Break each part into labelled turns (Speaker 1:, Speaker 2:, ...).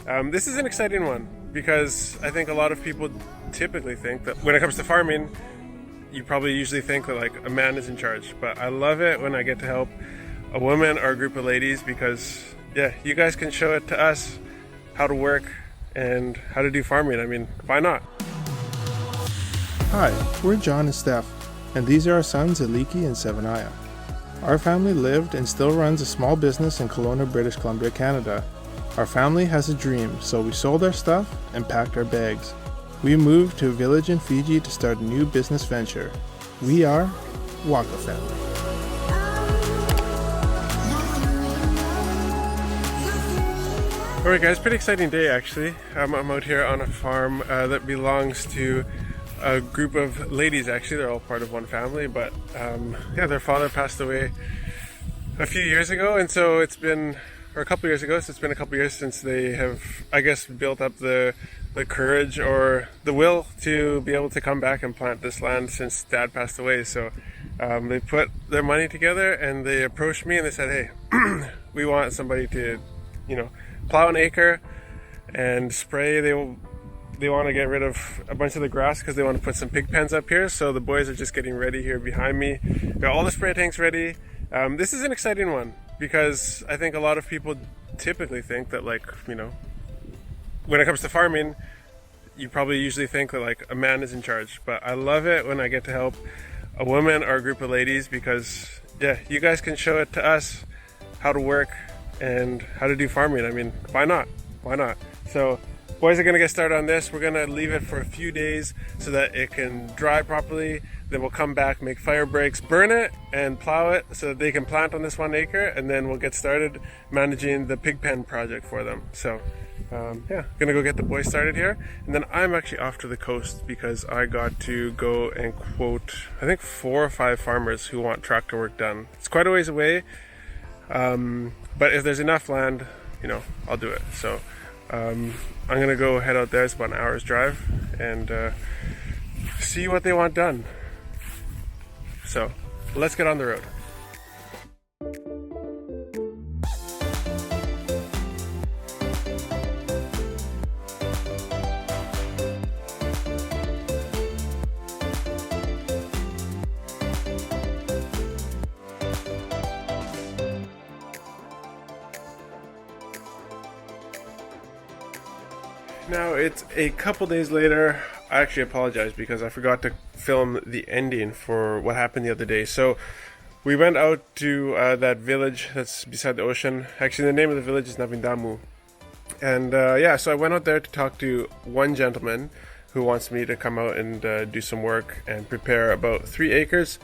Speaker 1: This is an exciting one because I think a lot of people typically think that when it comes to farming, you probably usually think that like a man is in charge, but I love it when I get to help a woman or a group of ladies because yeah, you guys can show it to us how to work and how to do farming. I mean, why not?
Speaker 2: Hi, we're John and Steph, and these are our sons Aliki and Sevanaya. Our family lived and still runs a small business in Kelowna, British Columbia, Canada. Our family has a dream, so we sold our stuff and packed our bags. We moved to a village in Fiji to start a new business venture. We are Waka Family.
Speaker 1: Alright guys, pretty exciting day actually. I'm out here on a farm that belongs to a group of ladies actually. They're all part of one family, but yeah, their father passed away a few years ago, and so it's been, or a couple years ago, so it's been a couple years since they have, I guess, built up the courage or the will to be able to come back and plant this land since Dad passed away. So they put their money together and they approached me and they said, hey, we want somebody to, plow an acre and spray. They want to get rid of a bunch of the grass because they want to put some pig pens up here. So the boys are just getting ready here behind me. Got all the spray tanks ready. This is an exciting one because I think a lot of people typically think that when it comes to farming, you probably usually think that like a man is in charge, but I love it when I get to help a woman or a group of ladies because yeah, you guys can show it to us how to work and how to do farming. I mean, why not? So boys are gonna get started on this. We're gonna leave it for a few days so that it can dry properly. Then we'll come back, make fire breaks, burn it and plow it so that they can plant on this 1 acre, and then we'll get started managing the pig pen project for them. So yeah, gonna go get the boys started here, and then I'm actually off to the coast because I got to go and quote I think 4 or 5 farmers who want tractor work done. It's quite a ways away, but if there's enough land, I'll do it. So I'm gonna go head out there. It's about an hour's drive and see what they want done. So let's get on the road. Now it's a couple days later. I actually apologize because I forgot to film the ending for what happened the other day. So we went out to that village that's beside the ocean. Actually, the name of the village is Navindamu. And yeah, so I went out there to talk to one gentleman who wants me to come out and do some work and prepare about 3 acres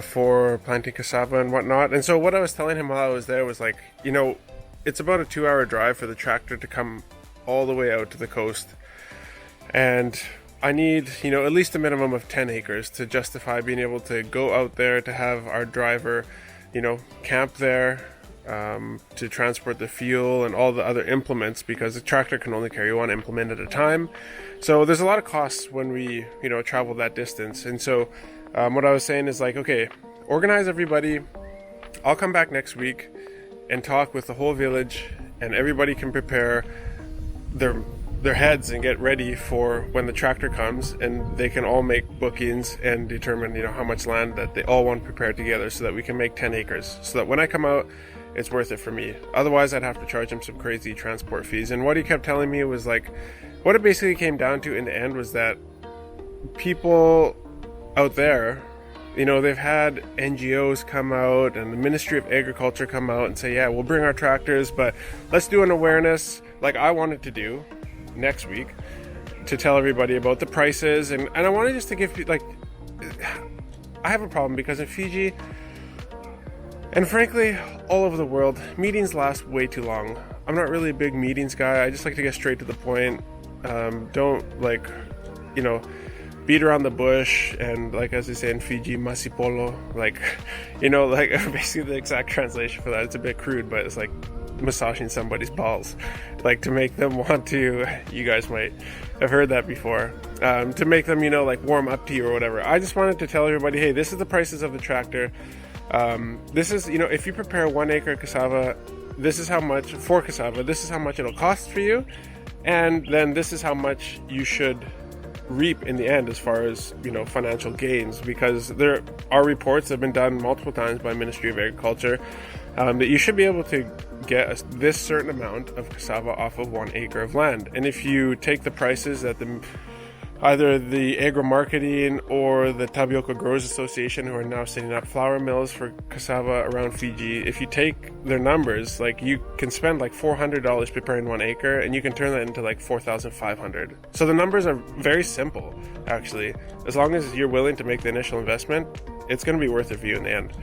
Speaker 1: for planting cassava and whatnot. And so what I was telling him while I was there was like, it's about a 2-hour drive for the tractor to come all the way out to the coast, and I need at least a minimum of 10 acres to justify being able to go out there, to have our driver camp there, to transport the fuel and all the other implements, because the tractor can only carry 1 implement at a time. So there's a lot of costs when we travel that distance. And so what I was saying is like, okay, organize everybody. I'll come back next week and talk with the whole village, and everybody can prepare their heads and get ready for when the tractor comes, and they can all make bookings and determine how much land that they all want prepared together so that we can make 10 acres, so that when I come out it's worth it for me. Otherwise I'd have to charge him some crazy transport fees. And what he kept telling me was like, what it basically came down to in the end was that people out there, they've had NGOs come out and the Ministry of Agriculture come out and say, yeah, we'll bring our tractors, but let's do an awareness like I wanted to do next week to tell everybody about the prices. And I wanted just to give you, like, I have a problem because in Fiji, and frankly, all over the world, meetings last way too long. I'm not really a big meetings guy. I just like to get straight to the point. Don't beat around the bush, and like as they say in Fiji, masipolo, like basically the exact translation for that. It's a bit crude, but it's like massaging somebody's balls, like to make them want to, you guys might have heard that before, to make them warm up to you or whatever. I just wanted to tell everybody, hey, this is the prices of the tractor. This is, if you prepare 1 acre cassava, this is how much for cassava, this is how much it'll cost for you, and then this is how much you should reap in the end as far as, you know, financial gains, because there are reports that have been done multiple times by Ministry of Agriculture that you should be able to get this certain amount of cassava off of 1 acre of land. And if you take the prices that either the agro-marketing or the Tapioca Growers Association, who are now setting up flour mills for cassava around Fiji, if you take their numbers, like, you can spend like $400 preparing 1 acre, and you can turn that into like $4,500. So the numbers are very simple, actually. As long as you're willing to make the initial investment, it's going to be worth it for you in the end.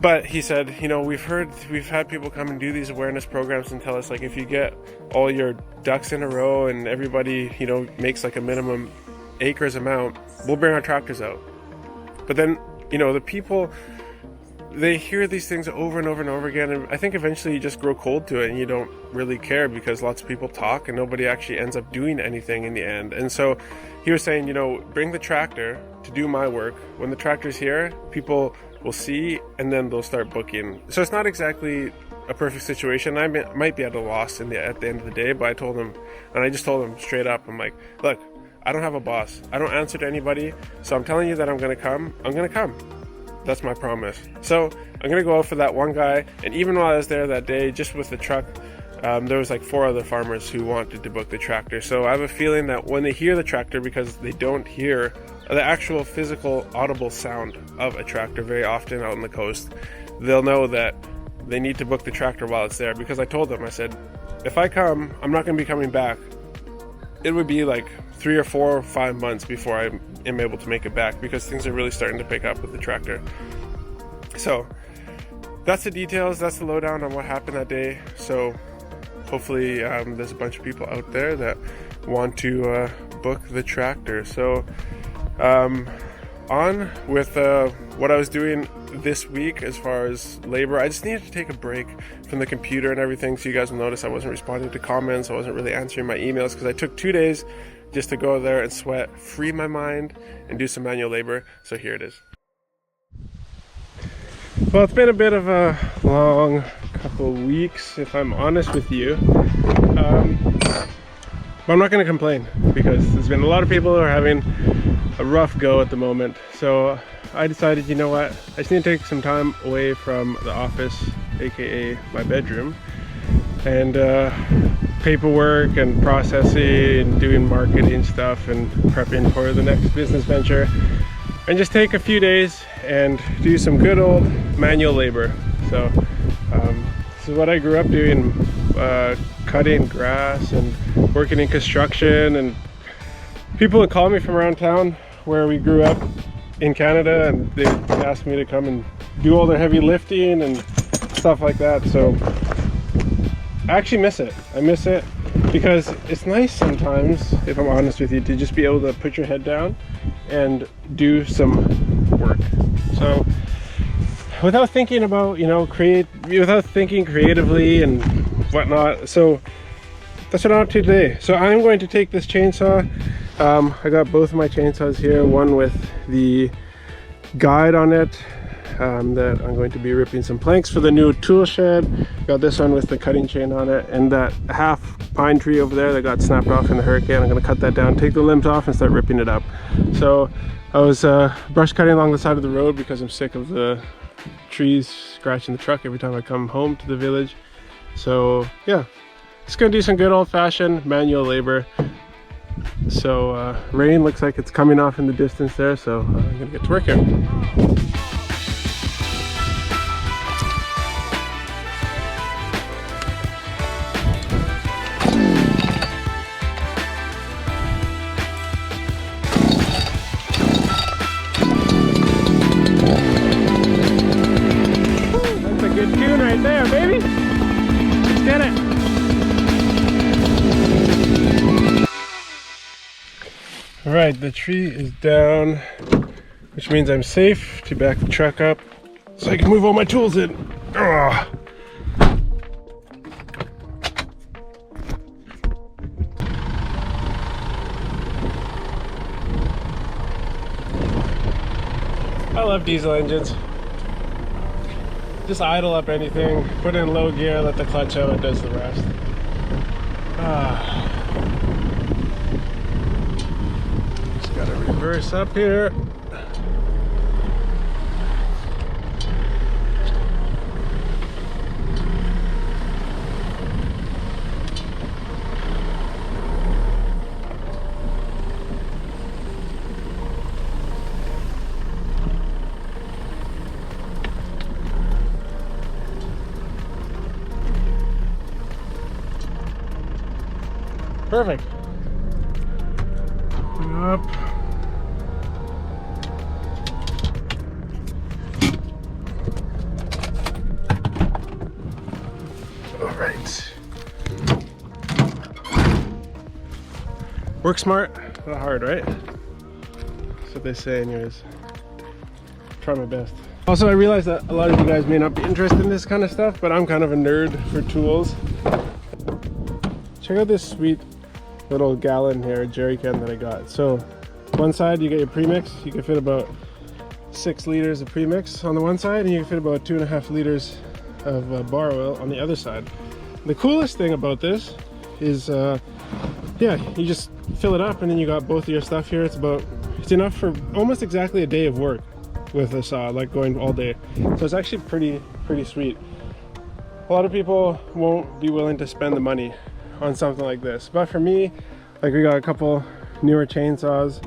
Speaker 1: But he said, you know, we've had people come and do these awareness programs and tell us, like, if you get all your ducks in a row and everybody, you know, makes like a minimum acres amount, we'll bring our tractors out. But then, you know, the people, they hear these things over and over and over again, and I think eventually you just grow cold to it and you don't really care, because lots of people talk and nobody actually ends up doing anything in the end. And so he was saying, you know, bring the tractor to do my work. When the tractor's here, people will see, and then they'll start booking. So it's not exactly a perfect situation. I might be at a loss at the end of the day, but I told him, and I just told him straight up, I'm like, look, I don't have a boss. I don't answer to anybody. So I'm telling you that I'm going to come. I'm going to come. That's my promise. So I'm going to go out for that one guy. And even while I was there that day, just with the truck, there was like 4 other farmers who wanted to book the tractor. So I have a feeling that when they hear the tractor, because they don't hear the actual physical audible sound of a tractor very often out on the coast, they'll know that they need to book the tractor while it's there. Because I told them, I said, if I come, I'm not going to be coming back. It would be like 3 or 4 or 5 months before I am able to make it back, because things are really starting to pick up with the tractor. So that's the details. That's the lowdown on what happened that day. So hopefully there's a bunch of people out there that want to book the tractor. So on with what I was doing this week as far as labor. I just needed to take a break from the computer and everything. So you guys will notice I wasn't responding to comments. I wasn't really answering my emails, because I took 2 days just to go there and sweat, free my mind, and do some manual labor. So here it is. Well, it's been a bit of a long couple weeks, if I'm honest with you. But I'm not going to complain, because there's been a lot of people who are having a rough go at the moment. So I decided, you know what, I just need to take some time away from the office, aka my bedroom, and paperwork and processing and doing marketing stuff and prepping for the next business venture, and just take a few days and do some good old manual labor. So this is what I grew up doing, cutting grass and working in construction. And people would call me from around town where we grew up in Canada, and they asked me to come and do all their heavy lifting and stuff like that. So I actually miss it. I miss it because it's nice sometimes, if I'm honest with you, to just be able to put your head down and do some work. So without thinking about, you know, without thinking creatively and whatnot. So that's what I'm up to today. So I'm going to take this chainsaw. I got both of my chainsaws here, one with the guide on it, that I'm going to be ripping some planks for the new tool shed. Got this one with the cutting chain on it, and that half pine tree over there that got snapped off in the hurricane, I'm going to cut that down, take the limbs off, and start ripping it up. So I was brush cutting along the side of the road because I'm sick of the trees scratching the truck every time I come home to the village. So yeah, just gonna do some good old-fashioned manual labor. So rain looks like it's coming off in the distance there, so I'm gonna get to work here. That's a good tune right there, baby. Let's get it. Alright, the tree is down, which means I'm safe to back the truck up so I can move all my tools in. Ugh. I love diesel engines. just idle up anything, put in low gear, let the clutch out, it does the rest. Just gotta reverse up here. Perfect. Up. All right. Work smart, not hard, right? That's what they say anyways. Try my best. Also, I realize that a lot of you guys may not be interested in this kind of stuff, but I'm kind of a nerd for tools. Check out this sweet little gallon here, jerry can that I got. So one side you get your premix, you can fit about 6 liters of premix on the one side, and you can fit about 2.5 liters of bar oil on the other side. The coolest thing about this is yeah, you just fill it up and then you got both of your stuff here. It's enough for almost exactly a day of work with a saw, like going all day. So it's actually pretty sweet. A lot of people won't be willing to spend the money on something like this, but for me, like, we got a couple newer chainsaws.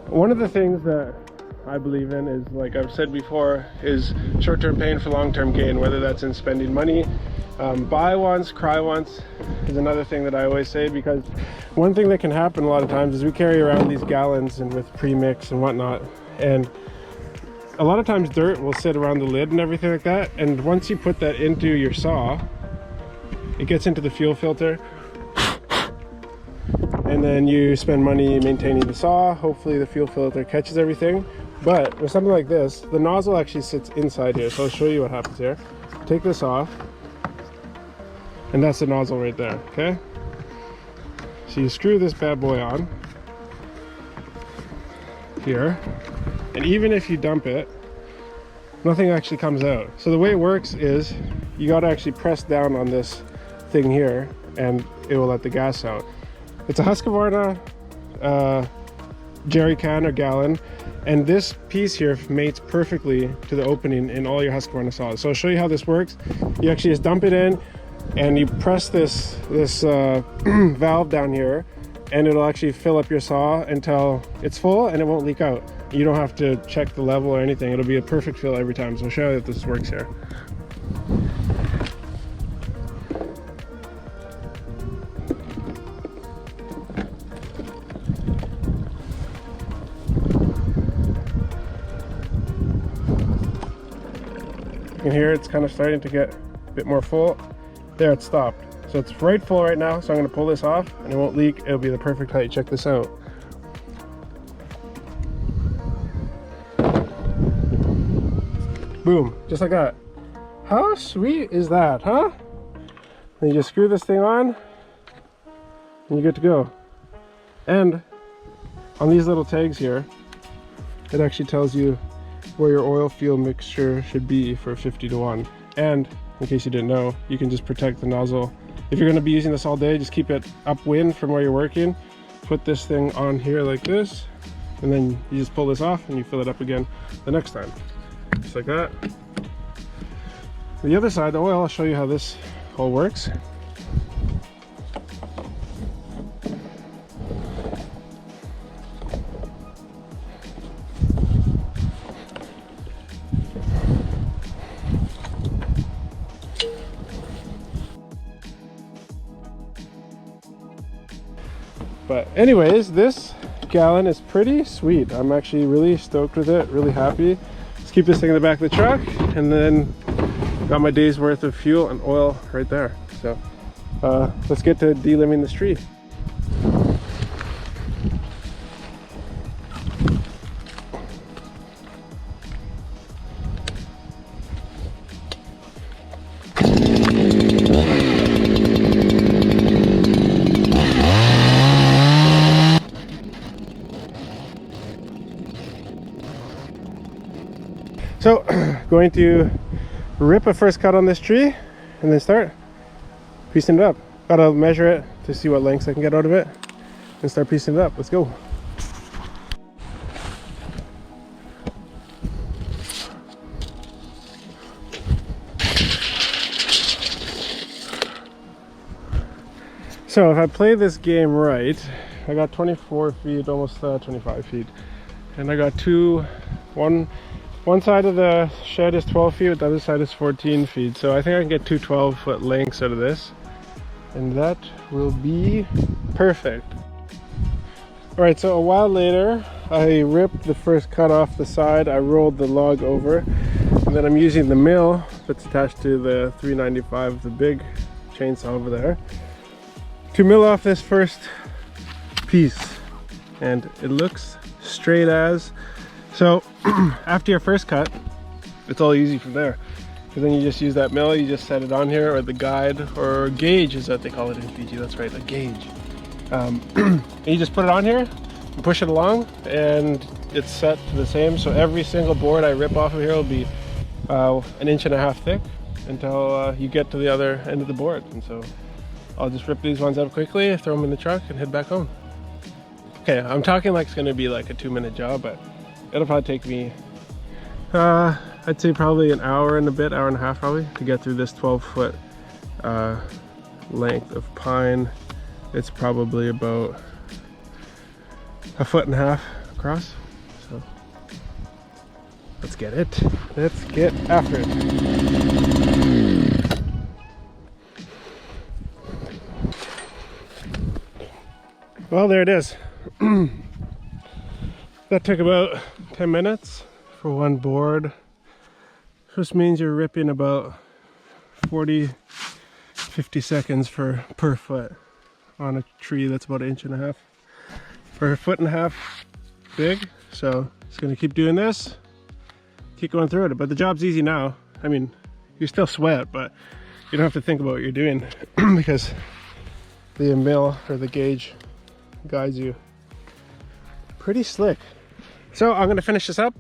Speaker 1: One of the things that I believe in is, like I've said before, is short-term pain for long-term gain, whether that's in spending money. Buy once, cry once is another thing that I always say, because one thing that can happen a lot of times is we carry around these gallons and with premix and whatnot, and a lot of times dirt will sit around the lid and everything like that, and once you put that into your saw, it gets into the fuel filter, and then you spend money maintaining the saw. Hopefully the fuel filter catches everything. But with something like this, the nozzle actually sits inside here, so I'll show you what happens here. Take this off, and that's the nozzle right there, okay? So you screw this bad boy on here, and even if you dump it, nothing actually comes out. So the way it works is you got to actually press down on this thing here and it will let the gas out. It's a Husqvarna jerry can or gallon, and this piece here mates perfectly to the opening in all your Husqvarna saws. So I'll show you how this works. You actually just dump it in and you press this valve down here, and it'll actually fill up your saw until it's full and it won't leak out. You don't have to check the level or anything. It'll be a perfect fill every time. So I'll show you that this works here. You can hear it's kind of starting to get a bit more full. There, it stopped. So it's right full right now, so I'm going to pull this off and it won't leak. It'll be the perfect height. Check this out. Boom, just like that. How sweet is that, huh? Then you just screw this thing on and you're good to go. And on these little tags here, it actually tells you where your oil fuel mixture should be for 50-to-1. And in case you didn't know, you can just protect the nozzle. If you're going to be using this all day, just keep it upwind from where you're working. Put this thing on here like this, and then you just pull this off and you fill it up again the next time. Just like that. The other side, the oil, I'll show you how this all works. But anyways, this gallon is pretty sweet. I'm actually really stoked with it, really happy. Let's keep this thing in the back of the truck, and then got my day's worth of fuel and oil right there. So let's get to delimbing this tree. So going to rip a first cut on this tree and then start piecing it up. Gotta measure it to see what lengths I can get out of it and start piecing it up. Let's go. So if I play this game right, I got 24 feet, almost 25 feet. And I got one side of the shed is 12 feet, the other side is 14 feet. So I think I can get two 12-foot lengths out of this. And that will be perfect. All right, so a while later, I ripped the first cut off the side. I rolled the log over. And then I'm using the mill that's attached to the 395, the big chainsaw over there, to mill off this first piece. And it looks straight as. So after your first cut, it's all easy from there. Because then you just use that mill, you just set it on here, or the guide, or gauge is what they call it in Fiji. That's right, a gauge. And you just put it on here and push it along, and it's set to the same. So every single board I rip off of here will be 1.5 inches thick until you get to the other end of the board. And so I'll just rip these ones up quickly, throw them in the truck, and head back home. Okay, I'm talking like it's gonna be like a 2-minute job, but it'll probably take me, I'd say probably an hour and a bit, hour and a half probably, to get through this 12-foot length of pine. It's probably about 1.5 feet across. So let's get it. Let's get after it. Well, there it is. That took about 10 minutes for one board. This means you're ripping about 40-50 seconds per foot on a tree that's about 1.5 inches or 1.5 feet big. So it's gonna keep doing this, keep going through it. But the job's easy now. I mean, you still sweat, but you don't have to think about what you're doing because the mill or the gauge guides you. Pretty slick. So I'm gonna finish this up,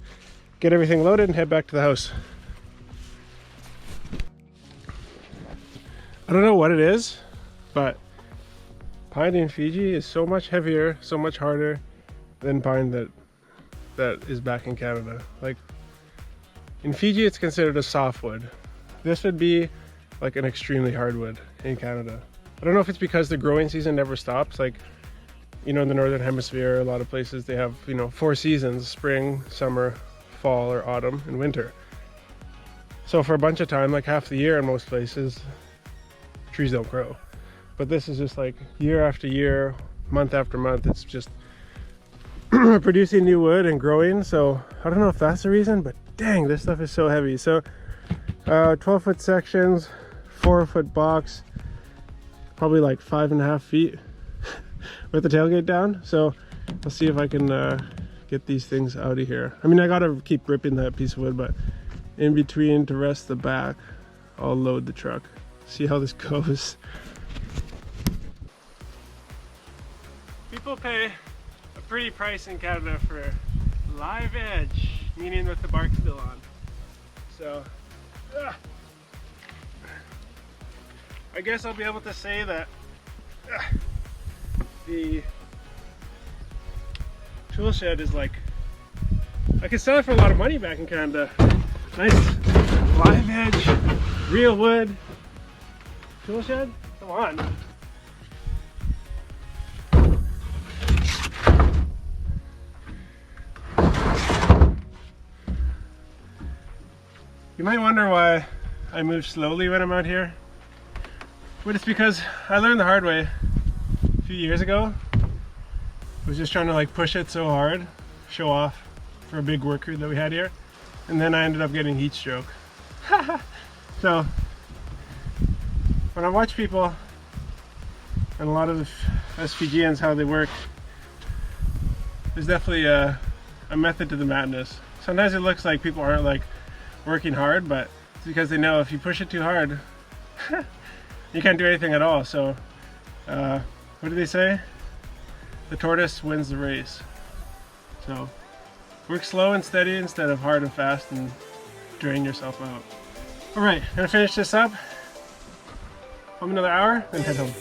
Speaker 1: get everything loaded, and head back to the house. I don't know what it is, but pine in Fiji is so much heavier, so much harder than pine that is back in Canada. Like in Fiji, it's considered a softwood. This would be like an extremely hardwood in Canada. I don't know if it's because the growing season never stops. Like, you know, in the northern hemisphere, a lot of places they have, you know, 4 seasons: spring, summer, fall, or autumn, and winter. So for a bunch of time, like half the year in most places, trees don't grow. But this is just like year after year, month after month, it's just producing new wood and growing. So I don't know if that's the reason, but dang, this stuff is so heavy. So 12-foot sections, 4-foot box, probably like 5.5 feet with the tailgate down. So I'll see if I can get these things out of here. I mean, I gotta keep ripping that piece of wood, but in between, to rest the back, I'll load the truck. See how this goes. People pay a pretty price in Canada for live edge, meaning with the bark still on. So I guess I'll be able to say that the tool shed is like, I could sell it for a lot of money back in Canada. Nice live edge, real wood tool shed. Come on. You might wonder why I move slowly when I'm out here, but it's because I learned the hard way a few years ago. I was just trying to like push it so hard, show off for a big worker that we had here, and then I ended up getting heat stroke. So when I watch people, and a lot of us Fijians, how they work, there's definitely a method to the madness. Sometimes it looks like people aren't like working hard, but it's because they know if you push it too hard, you can't do anything at all. So what do they say? The tortoise wins the race. So work slow and steady instead of hard and fast and drain yourself out. Alright, gonna finish this up. Another hour, then head home.